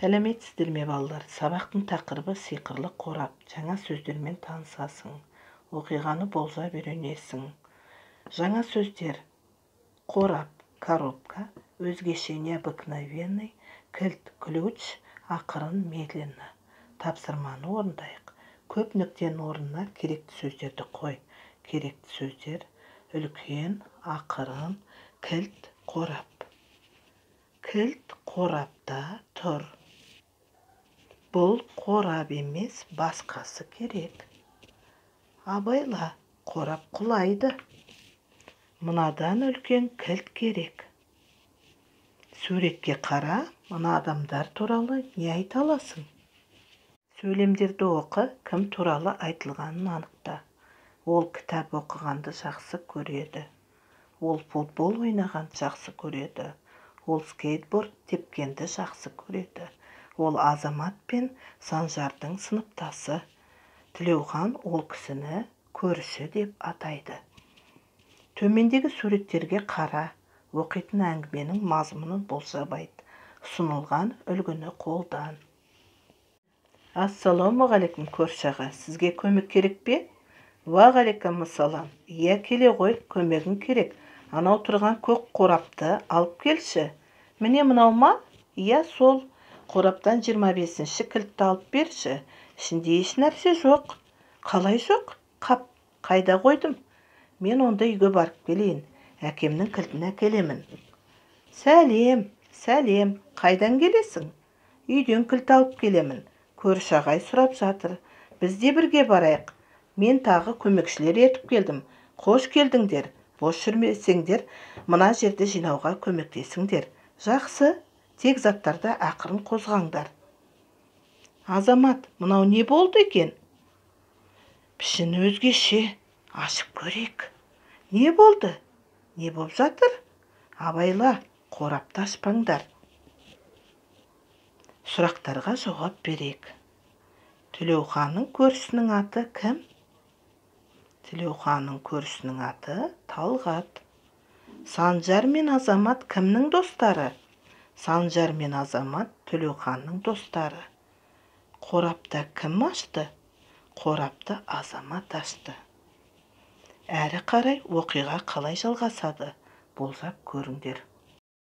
Сәлеметсіздер ме балалар? Сабақтың тақырыбы сиқырлы қорап. Жаңа сөздермен танысасың. Оқиғаны болжап үйренесің. Жаңа сөздер: қорап, коробка, өзгеше, необыкновенный, кілт, ключ, ақырын, медленно. Тапсырманы орындайық. Көп нүктенің орнына керекті сөздерді қой. Керекті сөздер: үлкен, ақырын, кілт, қорап. Кілт қорапта тұр. Бұл қорап емес, басқасы керек. Абайла, қорап құлайды. Мынадан үлкен кілт керек. Суретке қара, мына адамдар туралы не айта аласың? Сөйлемдерді оқы, кім туралы айтылғанын анықта. Ол кітап оқығанды жақсы көреді. Ол футбол ойнағанды жақсы көреді. Ол скейтборд тепкенді жақсы көреді. Ол Азамат пен Санжардың сыныптасы. Тілеухан ол кісіні көрші деп атайды. Төмендегі суреттерге қара, оқитын әңгіменің мазмұнын болжап айт. Ұсынылған үлгіні қолдан. Ассалаумағалейкум көрші аға, сізге көмек керек пе? Уағалейкумассалам. Иә, келе ғой, көмегің керек. Анау тұрған көк қорапты алып келші. Міне мынау ма? Иә, сол. Қораптан 25-ші кілтті алып берші. Ішінде еш нәрсе жоқ. Қалай жоқ? Қап, қайда қойдым? Мен онда үйге барып келейін. Әкемнің кілтін әкелемін. Сәлем, сәлем. Қайдан келесің? Үйден кілт алып келемін. Көрші ағай сұрап жатыр. Біз де бірге барайық. Мен тағы көмекшілер етіп келдім. Қош келдіңдер. Бос жүрмесеңдер, мына жерді жинауға көмектесіңдер. Жақсы, тек заттарды ақырын қозғаңдар. Азамат, мынау не болды екен? Пішіні өзгеше. Ашып көрейік. Не болды? Не болып жатыр? Абайла, қорапты ашпаңдар. Сұрақтарға жауап берейік. Тілеуханның көршісінің аты кім? Тілеуханның көршісінің аты Талғат. Санжар мен Азамат кімнің достары? Санжар мен Азамат Тілеуханның достары. Қорапта кім ашты? Қорапты Азамат ашты. Әрі қарай оқиға қалай жалғасады? Болжап көріңдер.